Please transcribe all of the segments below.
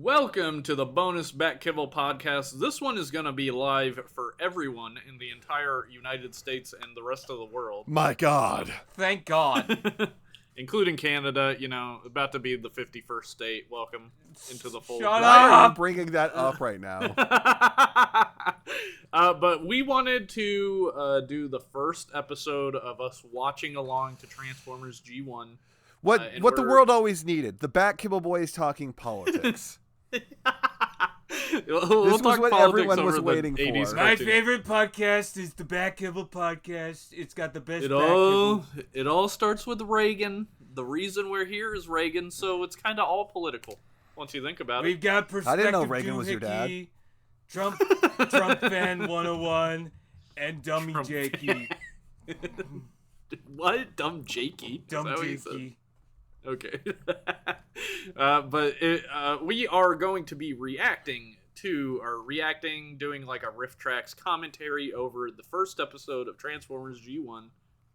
Welcome to the bonus Bat-Kibble podcast. This one is going to be live for everyone in the entire United States and the rest of the world. My God. Thank God. Including Canada, about to be the 51st state. Welcome into the fold. Shut Why are you up! bringing that up right now? But we wanted to do the first episode of us watching along to Transformers G1. What the world always needed. The Bat-Kibble boys talking politics. We'll This was talk what politics everyone was over the waiting 80s for. My cartoon. favorite podcast is the Bat-Kibble podcast. It's got the best It Bat-Kibble. all starts with Reagan. The reason we're here is Reagan, so it's kind of all political once you think about We've it. got Perspective I didn't know Reagan was your dad. Doohickey, Trump Fan 101, and Dummy Trump Jakey. What? Dumb Jakey? Dumb Is that what you said? Jakey. Okay. We are going to be doing like a Riff Tracks commentary over the first episode of Transformers G1.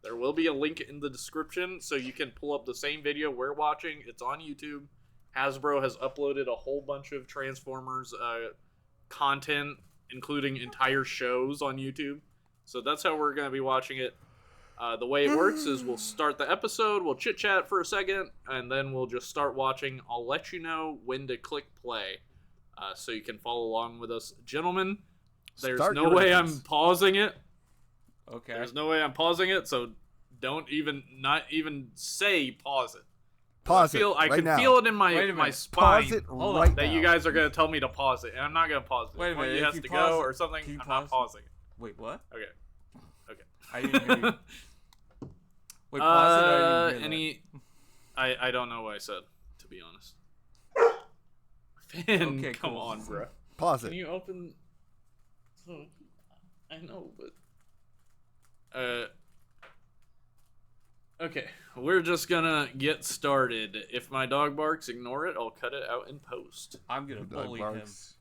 There will be a link in the description so you can pull up the same video we're watching. It's on YouTube. Hasbro has uploaded a whole bunch of Transformers content, including entire shows on YouTube. So that's how we're going to be watching it. The way it works is we'll start the episode, we'll chit-chat for a second, and then we'll just start watching. I'll let you know when to click play so you can follow along with us. Gentlemen, there's no way I'm pausing it. Okay. There's no way I'm pausing it, so not even say pause it. Pause it I right can now. feel it in Wait a my minute. spine. Pause it Hold right on. That now. you guys are going to tell me to pause it, and I'm not going to pause it. Wait a If one of minute, you if has you to pause go it, or something, can you I'm not pause? pausing it. Wait, what? Okay. I didn't hear you. Wait, pause it or I didn't hear I don't know what I said, to be honest. Finn, Okay, come cool. on, bro. Pause Can it. you open? I know, but okay, we're just gonna get started. If my dog barks, ignore it. I'll cut it out in post. I'm gonna Dog bully him. barks.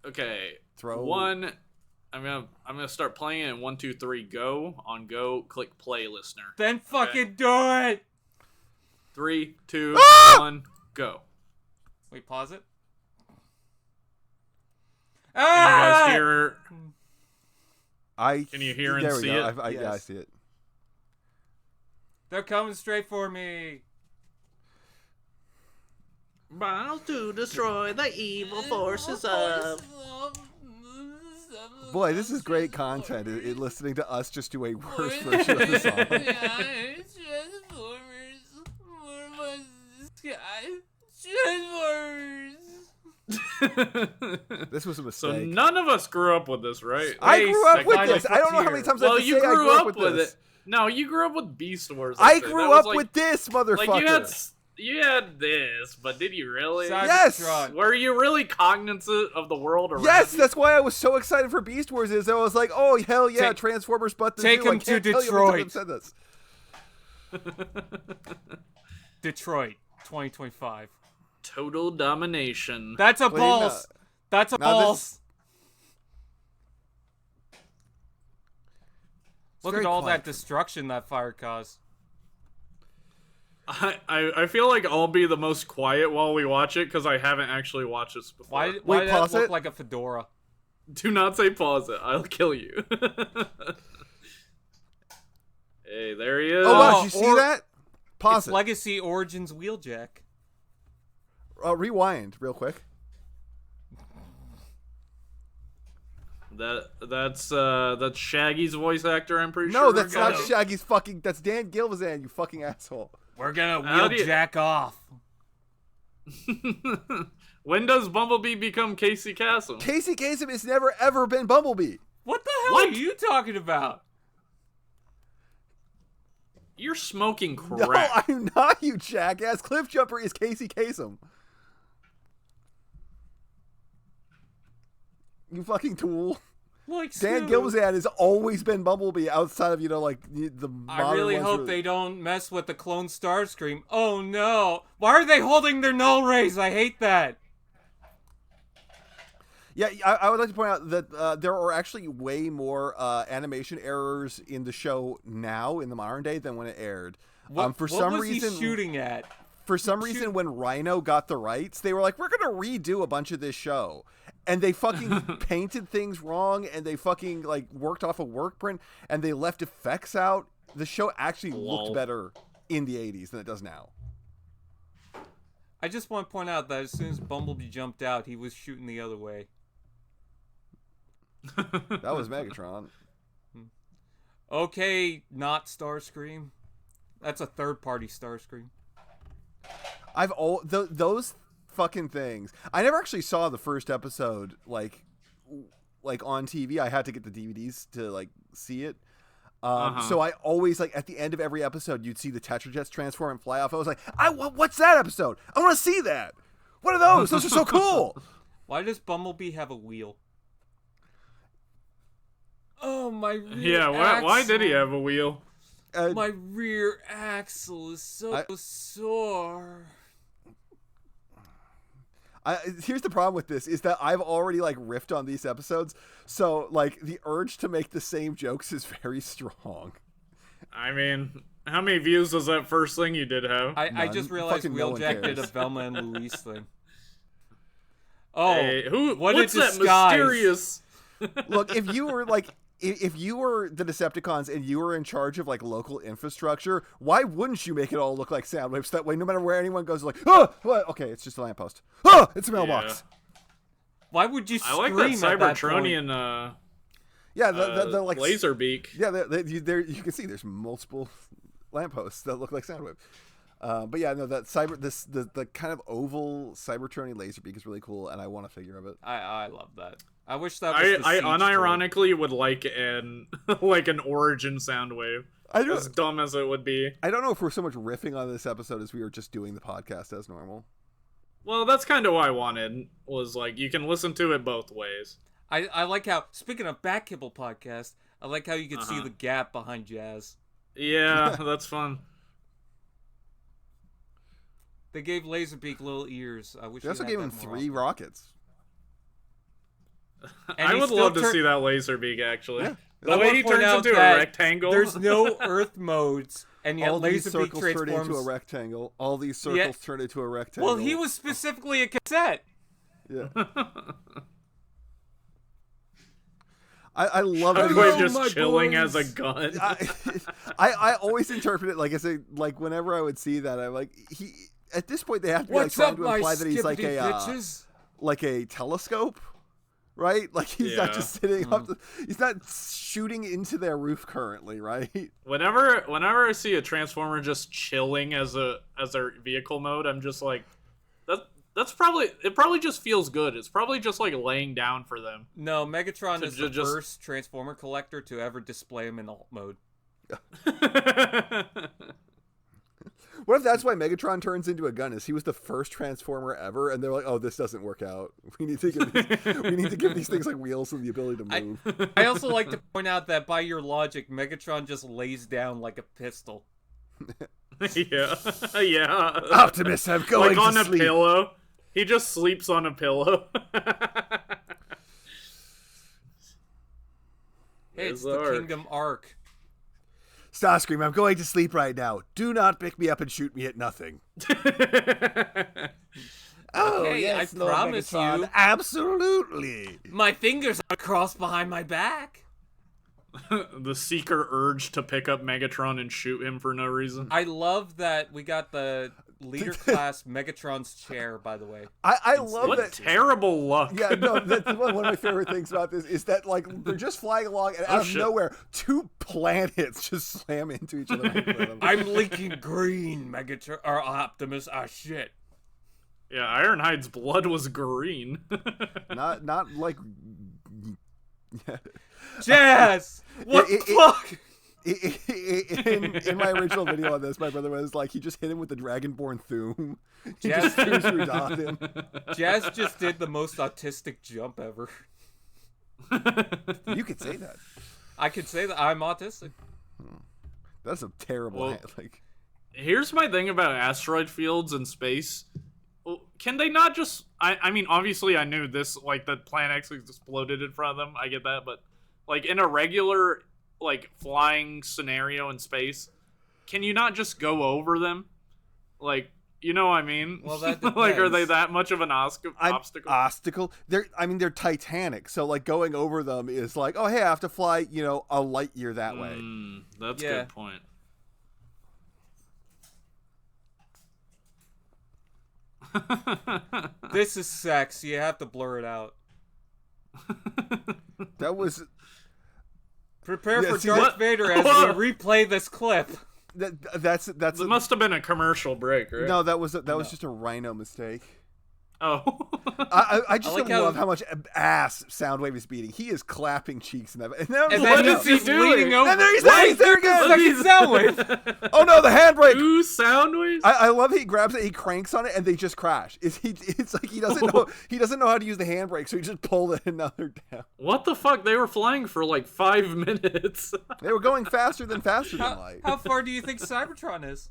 Okay, Throw. one. I'm gonna start playing it in 1, 2, 3, go. On go, click play, listener. Then fucking do it! 3, 2, Ah! 1, go. Wait, pause it. Can you Ah! guys hear? Can you hear and there we see go. it? Yeah, I Yes. see it. They're coming straight for me. Bow to destroy the evil forces of. Boy, this is great content. Listening to us just do a worse version of the song. This was a So mistake. none of us grew up with this, right? I Wait, grew up with second this. I don't know how many times I Well, have to you say I grew up with with this. it. No, you grew up with Beast Wars. I think. grew That was up like- with this, motherfucker. Like you had this, but did you really? Yes! Cybertron. Were you really cognizant of the world around Yes, you? that's why I was so excited for Beast Wars. Is I was like, oh hell yeah, Take- Transformers, but the take zoo. I him to can't tell you how many Detroit. times I've said this. Detroit, 2025. Total domination. That's a Wait, pulse. That's a now this- pulse. Look very at all quiet. that destruction that fire caused. I feel like I'll be the most quiet while we watch it because I haven't actually watched this before. Why Wait, did that pause look it? like a fedora? Do not say pause it. I'll kill you. Hey, there he is. Oh wow, Oh, did you see or- that? Pause It's it. Legacy Origins Wheeljack. Rewind real quick. That's Shaggy's voice actor. I'm pretty sure. No, that's not Got it. Shaggy's fucking. That's Dan Gilvezan, you fucking asshole. We're gonna How do you- Wheeljack off. When does Bumblebee become Casey Kasem? Casey Kasem has never ever been Bumblebee. What the hell What? are you talking about? You're smoking No, crack. I'm not, you jackass. Cliffjumper is Casey Kasem. You fucking tool. Like, Dan Sue, Gilvezan has always been Bumblebee outside of, like, the modern I really ones hope where- they don't mess with the clone Starscream. Oh no! Why are they holding their null rays? I hate that. Yeah, I would like to point out that there are actually way more animation errors in the show now in the modern day than when it aired. For What some was reason, he shooting at? for some reason, when Rhino got the rights, they were like, we're going to redo a bunch of this show. And they fucking painted things wrong, and they fucking, like, worked off a work print, and they left effects out. The show actually looked better in the 80s than it does now. I just want to point out that as soon as Bumblebee jumped out, he was shooting the other way. That was Megatron. Okay, not Starscream. That's a third-party Starscream. Those fucking things. I never actually saw the first episode like on TV. I had to get the DVDs to like see it. So I always like at the end of every episode, you'd see the Tetrajets transform and fly off. I was like, what's that episode? I want to see that. What are those? Those are so cool. Why does Bumblebee have a wheel? Oh, my rear axle. Why did he have a wheel? My rear axle is so sore. Here's the problem with this is that I've already like riffed on these episodes, so like the urge to make the same jokes is very strong. I mean, how many views does that first thing you did have? I just realized Wheeljack did a Velma and Louise thing. Oh, hey, what what's a disguise. That mysterious? Look, if you were like. If you were the Decepticons and you were in charge of like local infrastructure, why wouldn't you make it all look like Soundwave? So that way, no matter where anyone goes, like, oh, what? Okay, it's just a lamppost. Oh, it's a mailbox. Yeah. Why would you scream I like that Cybertronian, the like laserbeak. Yeah, you can see there's multiple lampposts that look like Soundwave. But yeah, no, that the kind of oval Cybertronian laserbeak is really cool, and I want a figure of it. I love that. I wish that was I unironically would like an origin Soundwave. As dumb as it would be. I don't know if we're so much riffing on this episode as we were just doing the podcast as normal. Well, that's kind of what I wanted, was like, you can listen to it both ways. I like how, speaking of Back Kibble podcast, I like how you can see the gap behind Jazz. Yeah, that's fun. They gave Laserbeak little ears. I wish they also gave him 3 rockets. I would love to see that Laserbeak, actually. Yeah. The way he turns into a rectangle. There's no Earth modes, and yet Laserbeak transforms turn into a rectangle. All these circles turn into a rectangle. Well, he was specifically a cassette. Yeah. I love it. Just chilling boys. As a gun. I always interpret it like I say, like whenever I would see that, I'm like, he. At this point, they have to be like trying to imply that he's like a telescope. Right? Like, he's not just sitting up. He's not shooting into their roof currently, right? Whenever I see a Transformer just chilling as their vehicle mode, I'm just like, it probably just feels good. It's probably just like laying down for them. No, Megatron is the first Transformer collector to ever display him in alt mode. What if that's why Megatron turns into a gun? Is he was the first Transformer ever, and they're like, "Oh, this doesn't work out. We need to give these things like wheels and the ability to move." I also like to point out that by your logic, Megatron just lays down like a pistol. Yeah. Optimus, I'm going like on to sleep. A pillow. He just sleeps on a pillow. Hey, it's the Kingdom Arc. Starscream, I'm going to sleep right now. Do not pick me up and shoot me at nothing. Yes, I promise Megatron. you. Absolutely. My fingers are crossed behind my back. The Seeker urge to pick up Megatron and shoot him for no reason. I love that we got the leader class Megatron's chair, by the way. I love what that. Terrible luck. Yeah, no, that's one of my favorite things about this is that, like, they're just flying along, and out of nowhere, 2 planets just slam into each other. I'm leaking green, Megatron, or Optimus. Ah, shit. Yeah, Ironhide's blood was green. not like... Jazz! What the fuck? In my original video on this, my brother was like, he just hit him with the Dragonborn Thum. He just threw him. Jazz just did the most autistic jump ever. You could say that. I could say that I'm autistic. That's a terrible... Here's my thing about asteroid fields in space. Can they not just... I mean, obviously I knew this, like, the Planet X exploded in front of them. I get that, but, like, in a regular... like flying scenario in space, can you not just go over them? Like, You know what I mean? Well, that like, are they depends. that much of an obstacle? Obstacle? They're Titanic, so like going over them is like, oh hey, I have to fly, a light year that way. That's a Yeah. good point. This is sex. You have to blur it out. That was Prepare Yeah, for see, Darth what- Vader as we replay this clip. that's It must have been a commercial break, right? no, that was just a rhino mistake. Oh. I just like love how- how much ass Soundwave is beating. He is clapping cheeks in that. And then, And What then is he's he just doing? leaning over. And there he's Why there is again. there second Soundwave? Oh no, the handbrake! Two sound waves? I love that he grabs it, he cranks on it, and they just crash. It's like he doesn't know how to use the handbrake, so he just pulled it another down. What the fuck? They were flying for like 5 minutes. They were going faster than light. How far do you think Cybertron is?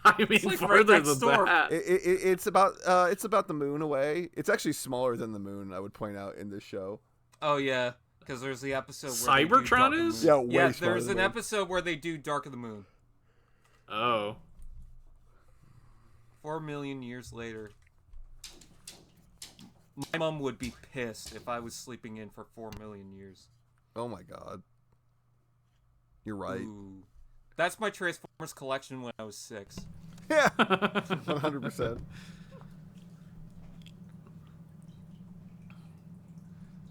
I mean, like right further next than door. that. It's about the moon away. It's actually smaller than the moon, I would point out in this show. Oh yeah, because there's the episode where Cybertron they do Dark of the is? Moon. Yeah, way smaller there's than an the moon. episode where they do Dark of the Moon. Oh. 4 million years later. My mom would be pissed if I was sleeping in for 4 million years. Oh my god. You're right. Ooh. That's my Transformers collection when I was 6. Yeah. 100%.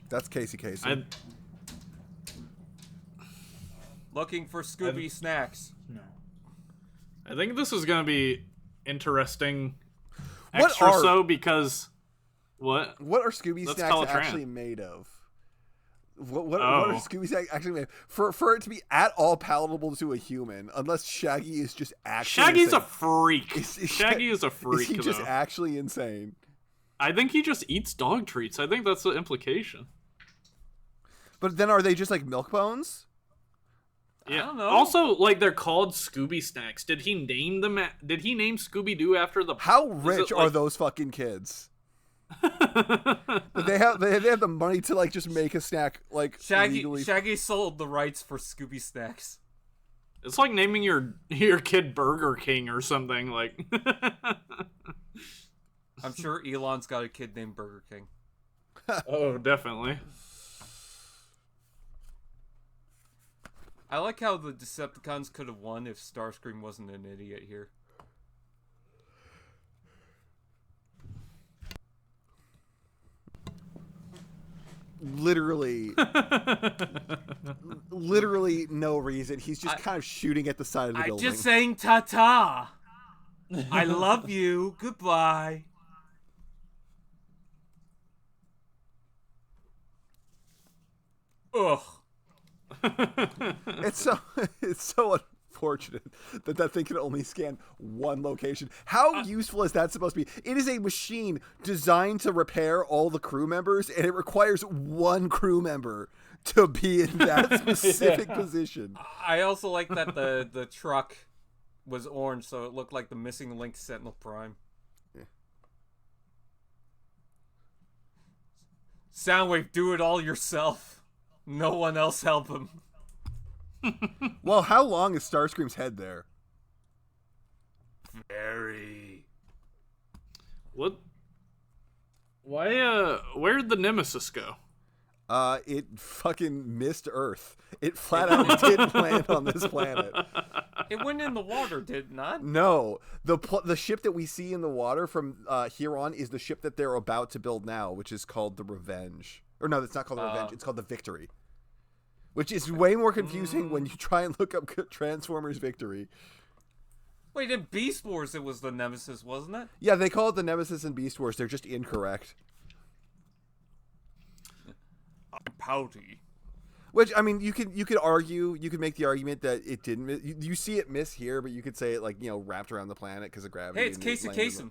That's Casey. Looking for Scooby snacks. No. I think this is gonna be interesting. What Extra are- so because what? What are Scooby Let's snacks call it actually Tran. made of? What are Oh. Scooby snacks actually made of? For it to be at all palatable to a human, unless Shaggy is just actually Shaggy's a insane. freak. Is Shaggy is a freak. Is he just though. actually insane? I think he just eats dog treats. I think that's the implication. But then are they just like milk bones? Yeah. I don't know. Also, like they're called Scooby snacks. Did he name them? Did he name Scooby Doo after the? How is rich it, are like- those fucking kids? They have the money to like just make a snack like legally. Shaggy sold the rights for Scooby snacks. It's like naming your kid Burger King or something. Like, I'm sure Elon's got a kid named Burger King. oh, definitely. I like how the Decepticons could have won if Starscream wasn't an idiot here. Literally no reason. He's just kind of shooting at the side of the I'm building. just saying ta-ta. I love you. Goodbye. Ugh. It's so unfortunate that that thing can only scan one location. How useful is that supposed to be? It is a machine designed to repair all the crew members, and it requires one crew member to be in that specific position. I also like that the truck was orange, so it looked like the missing link Sentinel Prime. Yeah. Soundwave, do it all yourself. No one else help him. Well, how long is Starscream's head there? Very. What? Why? Where'd the Nemesis go? It fucking missed Earth. It flat out didn't land on this planet. It went in the water, did it not? No, the ship that we see in the water from here on is the ship that they're about to build now, which is called the Revenge. Or no, it's not called the Revenge. It's called the Victory. Which is way more confusing when you try and look up Transformers Victory. Wait, in Beast Wars it was the Nemesis, wasn't it? Yeah, they call it the Nemesis in Beast Wars. They're just incorrect. I'm pouty. Which, I mean, you could argue, you could make the argument that it didn't miss. You see it miss here, but you could say it like, wrapped around the planet because of gravity. Hey, it's and Casey landed Kasem.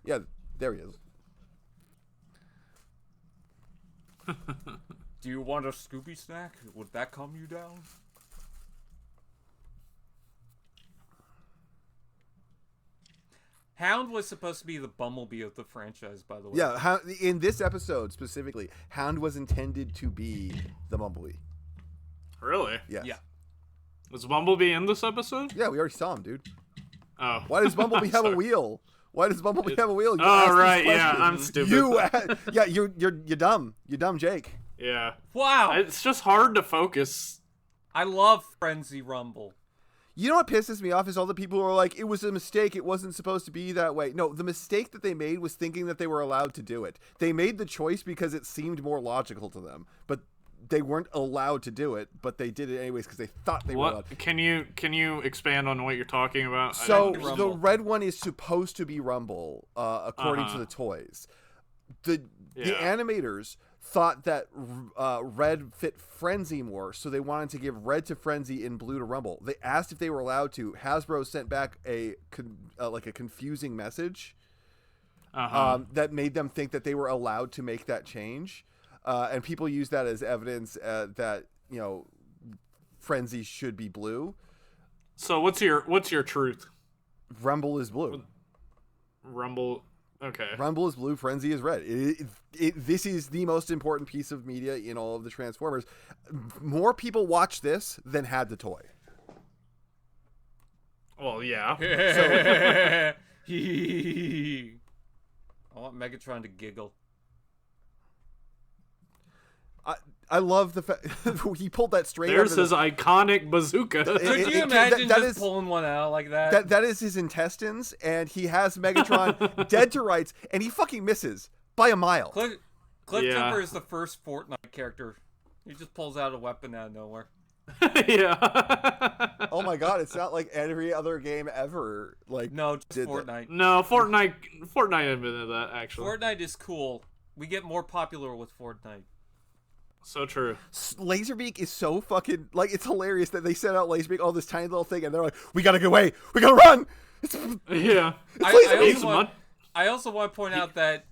Yeah, there he is. Do you want a Scooby snack? Would that calm you down? Hound was supposed to be the Bumblebee of the franchise, by the way. Yeah, in this episode specifically, Hound was intended to be the Bumblebee. Really? Yes. Yeah. Was Bumblebee in this episode? Yeah, we already saw him, dude. Oh. Why does Bumblebee have a Sorry. wheel? Why does Bumblebee have a wheel? You Oh, asked this right, yeah, question. I'm stupid. You're dumb. You're dumb, Jake. Yeah. Wow. It's just hard to focus. I love Frenzy Rumble. You know what pisses me off is all the people who are like, it was a mistake. It wasn't supposed to be that way. No, the mistake that they made was thinking that they were allowed to do it. They made the choice because it seemed more logical to them, but they weren't allowed to do it. But they did it anyways because they thought they were allowed. Can you expand on what you're talking about? So the red one is supposed to be Rumble, according to the toys. The animators thought that red fit Frenzy more, so they wanted to give red to Frenzy and blue to Rumble. They asked if they were allowed to. Hasbro sent back a confusing message that made them think that they were allowed to make that change, and people use that as evidence that Frenzy should be blue. So what's your truth? Rumble is blue. Rumble. Okay. Rumble is blue, Frenzy is red. This is the most important piece of media in all of the Transformers. More people watch this than had the toy. Well, yeah. I want Megatron to giggle. I love the fact he pulled that straight. There's his iconic bazooka. Could you imagine just pulling one out like that? That is his intestines, and he has Megatron dead to rights, and he fucking misses by a mile. Cliffjumper is the first Fortnite character. He just pulls out a weapon out of nowhere. Yeah. Oh my god, it's not like every other game ever. No, just Fortnite. No, Fortnite invented that, actually. Fortnite is cool. We get more popular with Fortnite. So true. Laserbeak is so fucking it's hilarious that they sent out Laserbeak, all this tiny little thing, and they're like, "We gotta get away, we gotta run." Yeah. I also want to point out that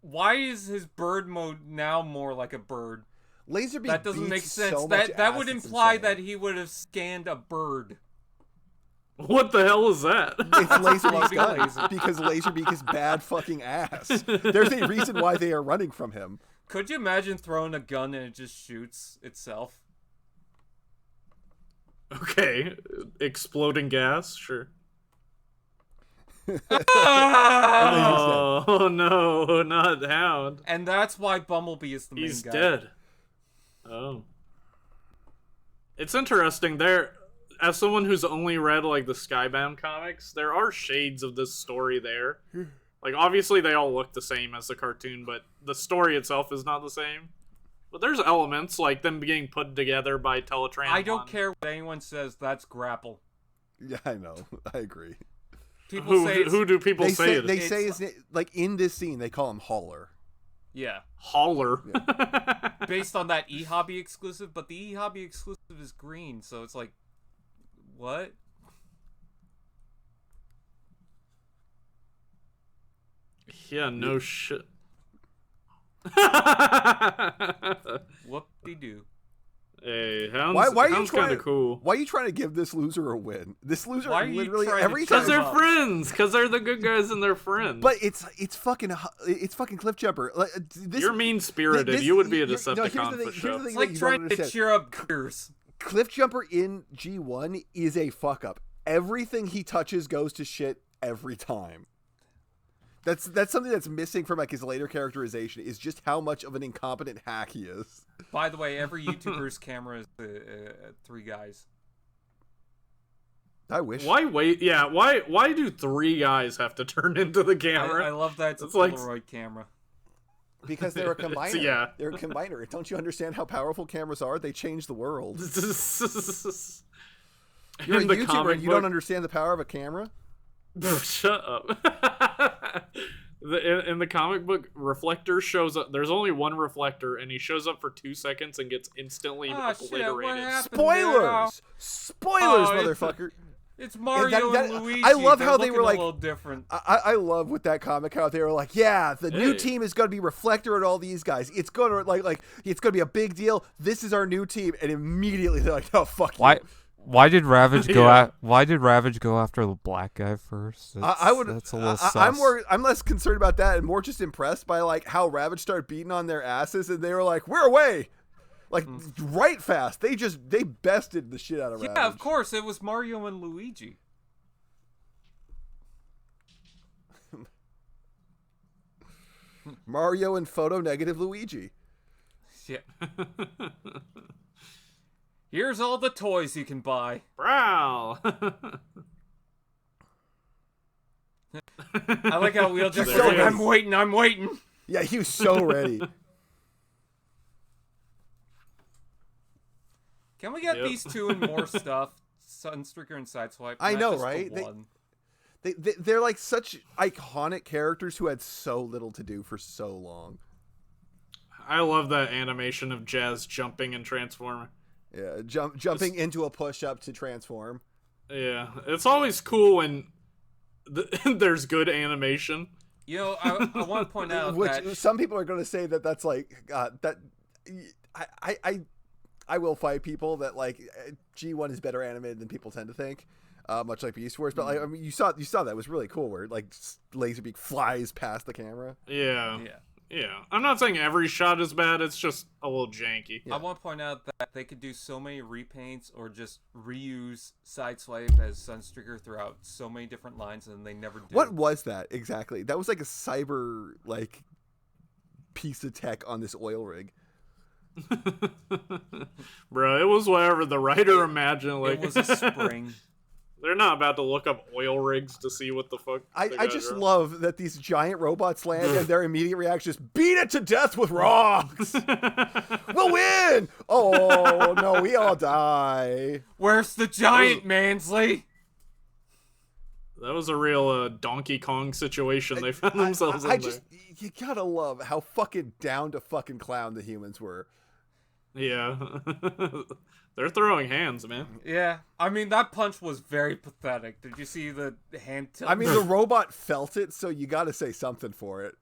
why is his bird mode now more like a bird? Laserbeak that doesn't make sense. So that would imply that he would have scanned a bird. What the hell is that? It's Laserbeak's gun because Laserbeak is bad fucking ass. There's a reason why they are running from him. Could you imagine throwing a gun and it just shoots itself? Okay. Exploding gas? Sure. Oh, no, not Hound. And that's why Bumblebee is the main guy. He's dead. Oh. It's interesting. There, as someone who's only read, the Skybound comics, there are shades of this story there. Obviously they all look the same as the cartoon, but the story itself is not the same. But there's elements, like them being put together by Teletran. I don't care what anyone says, that's grapple. Yeah, I know. I agree. Who do people say it is? They say his name, in this scene, they call him Hauler. Yeah. Hauler. Yeah. Based on that eHobby exclusive, but the eHobby exclusive is green, so it's like, what? Yeah, no shit. Whoop-de-doo. Hey, Hound's kind of cool. Why are you trying to give this loser a win? This loser literally every time. Because they're friends. Because they're the good guys and they're friends. But it's fucking Cliffjumper. You're mean spirited. You would be a Decepticon for sure. It's like trying to cheer up Gears. Cliffjumper in G1 is a fuck up. Everything he touches goes to shit every time. That's something that's missing from his later characterization is just how much of an incompetent hack he is. By the way, every YouTuber's camera is 3 guys. I wish. Why wait? Yeah, why do 3 guys have to turn into the camera? I love that it's a Polaroid camera. Because they're a combiner. Yeah. They're a combiner. Don't you understand how powerful cameras are? They change the world. You're a YouTuber and you don't understand the power of a camera? Shut up. In the comic book, Reflector shows up. There's only one Reflector, and he shows up for 2 seconds and gets instantly obliterated. Spoilers! Spoilers, motherfucker! It's Mario and Luigi. I love how they were a little different. I love with that comic how they were like, yeah, the new team is going to be Reflector and all these guys. It's going to it's going to be a big deal. This is our new team, and immediately they're like, oh fuck you. Why did Ravage go? Why did Ravage go after the black guy first? That's a little sus. I'm less concerned about that and more just impressed by how Ravage started beating on their asses and they were like, we're away, right fast. They bested the shit out of Ravage. Yeah, of course, it was Mario and Luigi. Mario and photo negative Luigi. Yeah. Here's all the toys you can buy. Prowl. I like how Wheeljack's So like, I'm waiting. Yeah, he was so ready. Can we get these two and more stuff? Sunstreaker and Sideswipe. I not know, just the right? one. They're like such iconic characters who had so little to do for so long. I love that animation of Jazz jumping and transforming. Yeah, jumping into a push-up to transform. Yeah, it's always cool when there's good animation. You know, I want to point out Which that some people are going to say that that's like that. I will fight people that like G1 is better animated than people tend to think. Much like Beast Wars, but like I mean, you saw that it was really cool where like Laserbeak flies past the camera. Yeah. I'm not saying every shot is bad. It's just a little janky. I want to point out that they could do so many repaints or just reuse Sideswipe as Sunstreaker throughout so many different lines, and they never do. What was that exactly? That was like a cyber like piece of tech on this oil rig. Bro, it was whatever the writer imagined. Like It was a spring. They're not about to look up oil rigs to see what the fuck. I just love that these giant robots land and their immediate reaction is beat it to death with rocks. We'll win. Oh no, we all die. Where's the giant, Mansley? That was a real Donkey Kong situation they found themselves in there. You gotta love how fucking down to fucking clown the humans were. Yeah. They're throwing hands, man. Yeah. I mean, that punch was very pathetic. Did you see the hand tilt? I mean, the robot felt it, so you gotta say something for it.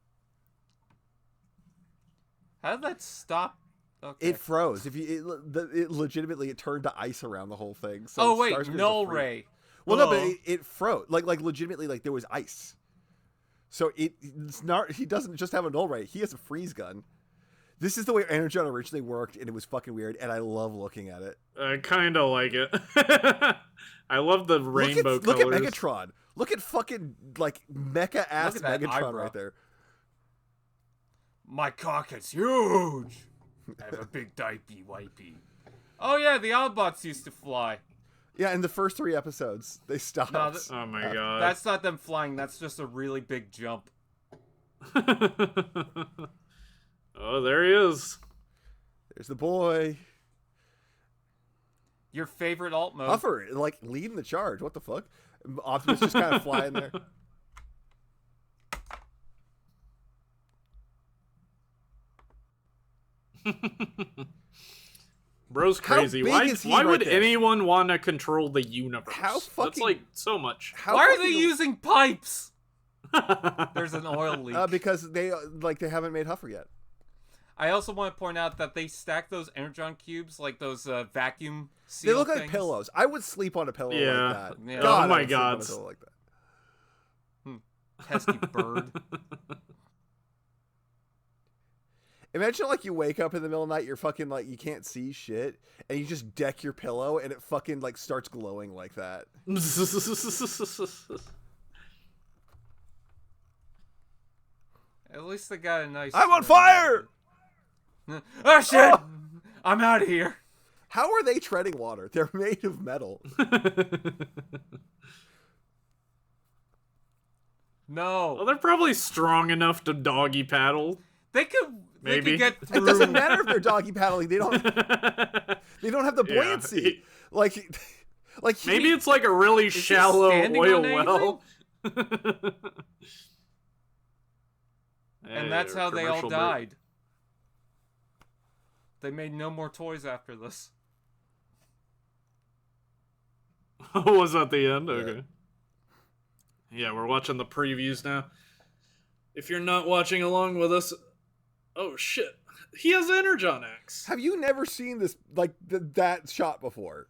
How did that stop? Okay. It froze. If you, it legitimately, it turned to ice around the whole thing. So oh wait, Starscream's null a freak. ray. Well, no, but it froze. Like legitimately, like there was ice. So it's not. He doesn't just have a null ray. He has a freeze gun. This is the way Energon originally worked, and it was fucking weird, and I love looking at it. I kind of like it. I love the rainbow colors. Look at Megatron. Look at fucking, like, mecha-ass Megatron eyebrow. right there. My cock is huge. I have a big diaper wipey. Oh yeah, the Autobots used to fly. Yeah, in the first 3 episodes, they stopped. No, oh my god. That's not them flying, that's just a really big jump. Oh, there he is. There's the boy. Your favorite alt mode. Huffer, like, leading the charge. What the fuck? Optimus just kind of flying there. Bro's crazy. Why would anyone want to control the universe? How fucking... That's like so much. Why are they using pipes? There's an oil leak. Because they haven't made Huffer yet. I also want to point out that they stack those Energon cubes, like those vacuum seal They look things. like pillows. I would sleep on a pillow like that. Yeah. God, oh my god. Like that. Pesky bird. Imagine, like, you wake up in the middle of the night, you're fucking, like, you can't see shit, and you just deck your pillow, and it fucking, like, starts glowing like that. At least they got a nice... I'm on fire! Oh, shit! Oh! I'm out of here. How are they treading water? They're made of metal. No. Well, they're probably strong enough to doggy paddle. They could... Maybe. They could get through. It doesn't matter if they're doggy paddling. They don't have the buoyancy. Yeah. Like maybe it's like a really shallow oil well. And that's how they all died. They made no more toys after this. Was that the end? Okay. Yeah, we're watching the previews now. If you're not watching along with us, oh shit, he has an Energon axe. Have you never seen this, like, that shot before?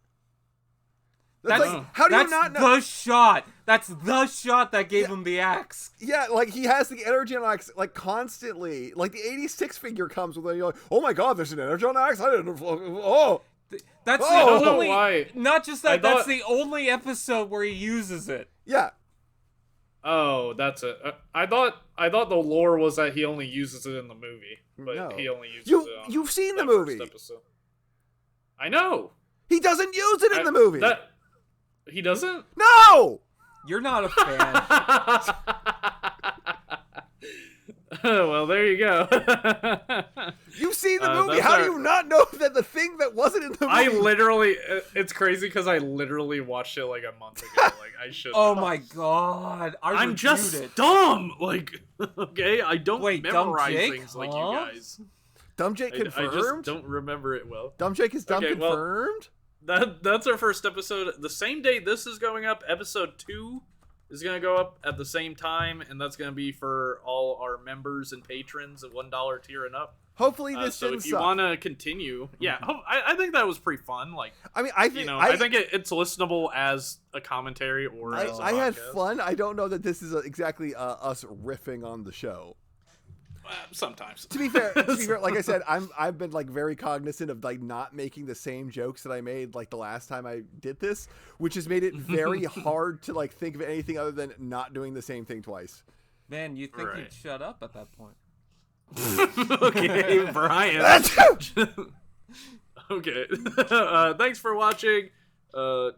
That's like, how do you not know? The shot. That's the shot that gave him the axe. Yeah, like, he has the Energon axe, like, constantly. Like, the 86 figure comes with it, you're like, oh my god, there's an Energon axe? I didn't know. Oh! That's the only... Not just that, that's the only episode where he uses it. Yeah. Oh, that's it. I thought the lore was that he only uses it in the movie, but No. he only uses it. You've seen the that movie. first episode. I know. He doesn't use it in the movie. He doesn't? No. You're not a fan. Well, there you go. You've seen the movie. How do you not know that the thing that wasn't in the movie? I literally, it's crazy because I literally watched it like a month ago. Like I should. Oh my god! I'm just dumb. Like, okay, I don't memorize dumbjake, things like you guys. Dumbjake confirmed. I just don't remember it well. Dumbjake is confirmed. That's our first episode. The same day this is going up, episode 2 is going to go up at the same time, and that's going to be for all our members and patrons at $1 tier and up. Hopefully this so didn't if you want to continue, I think that was pretty fun. Like, I mean, I think I think it's listenable as a commentary or as a I had podcast. fun. I don't know that this is exactly us riffing on the show. Sometimes. To be fair, like I said, I've been like very cognizant of like not making the same jokes that I made like the last time I did this, which has made it very hard to like think of anything other than not doing the same thing twice. Man, you think you'd shut up at that point? Okay, Brian. Okay. Thanks for watching.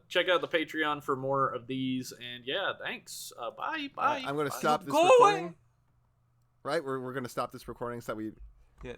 Check out the Patreon for more of these, and yeah, thanks. Bye. I'm going to stop this Go recording. away. Right, we're going to stop this recording so that we. Yeah.